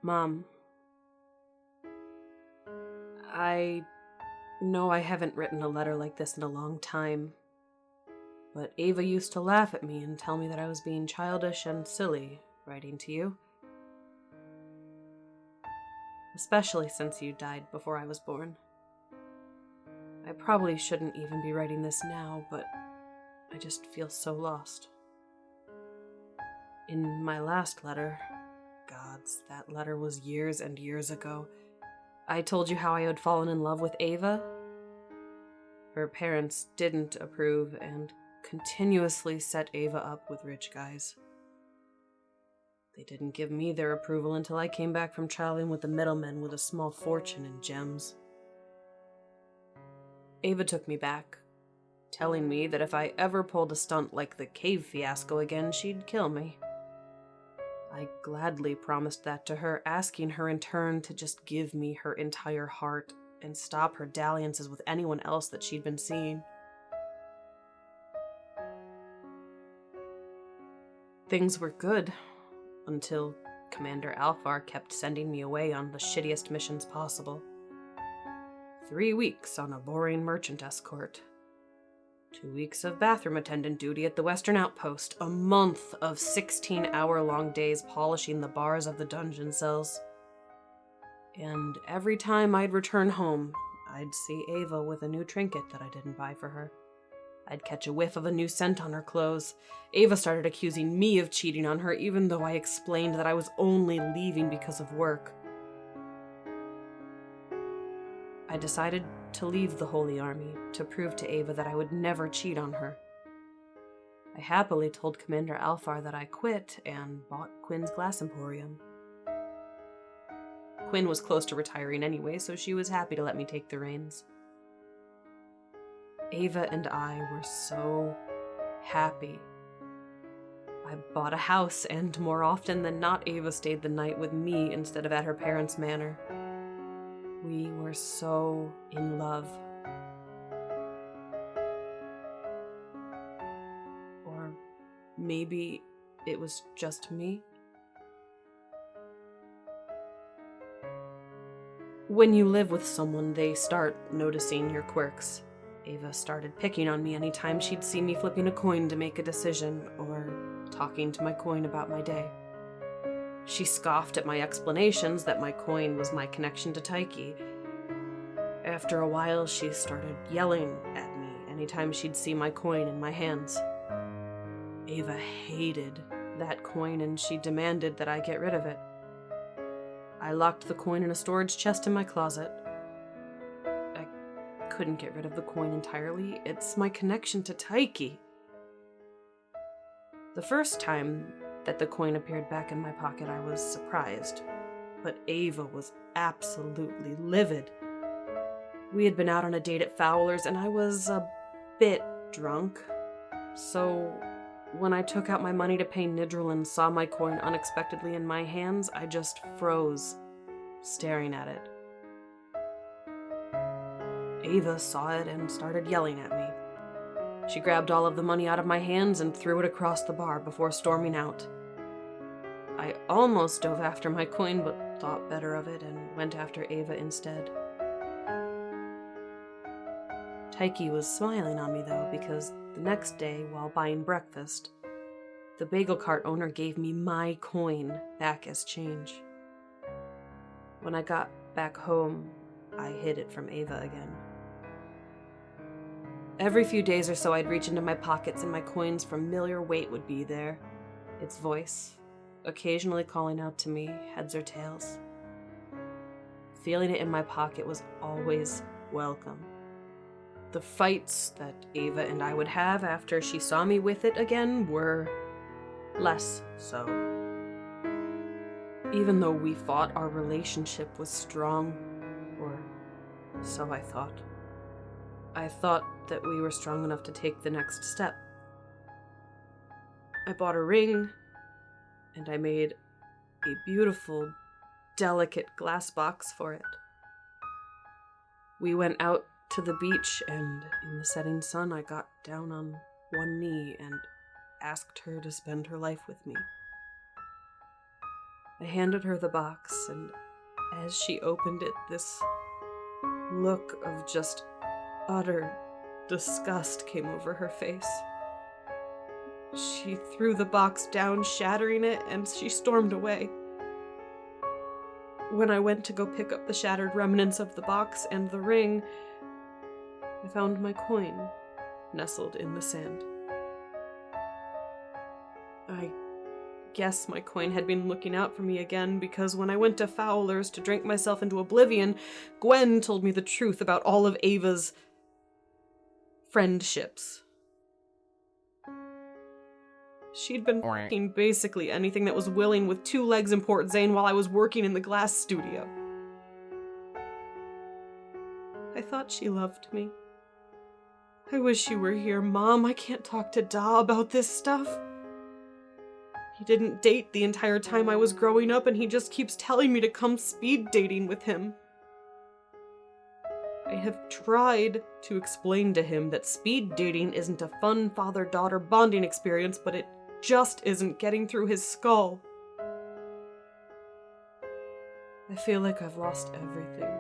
Mom, I know I haven't written a letter like this in a long time, but Ava used to laugh at me and tell me that I was being childish and silly writing to you. Especially since you died before I was born. I probably shouldn't even be writing this now, but I just feel so lost. In my last letter, gods, that letter was years and years ago, I told you how I had fallen in love with Ava. Her parents didn't approve and continuously set Ava up with rich guys. They didn't give me their approval until I came back from traveling with the middlemen with a small fortune in gems. Ava took me back, telling me that if I ever pulled a stunt like the cave fiasco again, she'd kill me. I gladly promised that to her, asking her in turn to just give me her entire heart and stop her dalliances with anyone else that she'd been seeing. Things were good until Commander Alfar kept sending me away on the shittiest missions possible. 3 weeks on a boring merchant escort. 2 weeks of bathroom attendant duty at the Western Outpost. A month of 16-hour-long days polishing the bars of the dungeon cells. And every time I'd return home, I'd see Ava with a new trinket that I didn't buy for her. I'd catch a whiff of a new scent on her clothes. Ava started accusing me of cheating on her, even though I explained that I was only leaving because of work. I decided to leave the Holy Army to prove to Ava that I would never cheat on her. I happily told Commander Alfar that I quit and bought Quinn's Glass Emporium. Quinn was close to retiring anyway, so she was happy to let me take the reins. Ava and I were so happy. I bought a house, and more often than not, Ava stayed the night with me instead of at her parents' manor. We were so in love. Or maybe it was just me. When you live with someone, they start noticing your quirks. Ava started picking on me anytime she'd see me flipping a coin to make a decision, or talking to my coin about my day. She scoffed at my explanations that my coin was my connection to Taiki. After a while, she started yelling at me anytime she'd see my coin in my hands. Ava hated that coin, and she demanded that I get rid of it. I locked the coin in a storage chest in my closet. I couldn't get rid of the coin entirely. It's my connection to Taiki. The first time that the coin appeared back in my pocket, I was surprised, but Ava was absolutely livid. We had been out on a date at Fowler's, and I was a bit drunk, so when I took out my money to pay Nidril and saw my coin unexpectedly in my hands, I just froze, staring at it. Ava saw it and started yelling at me. She grabbed all of the money out of my hands and threw it across the bar before storming out. I almost dove after my coin, but thought better of it and went after Ava instead. Taiki was smiling on me, though, because the next day, while buying breakfast, the bagel cart owner gave me my coin back as change. When I got back home, I hid it from Ava again. Every few days or so, I'd reach into my pockets and my coin's familiar weight would be there. Its voice, occasionally calling out to me, heads or tails. Feeling it in my pocket was always welcome. The fights that Ava and I would have after she saw me with it again were less so. Even though we fought, our relationship was strong, or so I thought. I thought that we were strong enough to take the next step. I bought a ring, and I made a beautiful, delicate glass box for it. We went out to the beach, and in the setting sun, I got down on one knee and asked her to spend her life with me. I handed her the box, and as she opened it, this look of just utter disgust came over her face. She threw the box down, shattering it, and she stormed away. When I went to go pick up the shattered remnants of the box and the ring, I found my coin nestled in the sand. I guess my coin had been looking out for me again, because when I went to Fowler's to drink myself into oblivion, Gwen told me the truth about all of Ava's friendships. She'd been fucking basically anything that was willing with 2 legs in Port Zane while I was working in the glass studio. I thought she loved me. I wish you were here, Mom. I can't talk to Da about this stuff. He didn't date the entire time I was growing up, and he just keeps telling me to come speed dating with him. I have tried to explain to him that speed dating isn't a fun father-daughter bonding experience, but it just isn't getting through his skull. I feel like I've lost everything.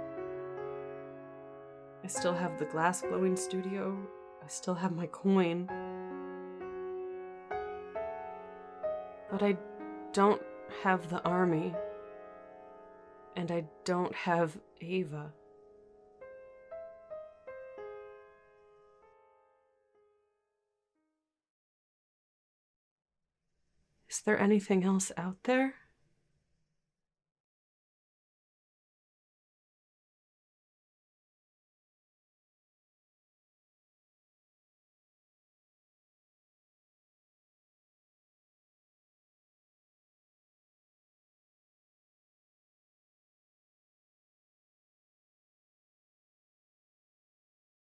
I still have the glass-blowing studio. I still have my coin. But I don't have the army. And I don't have Ava. Is there anything else out there?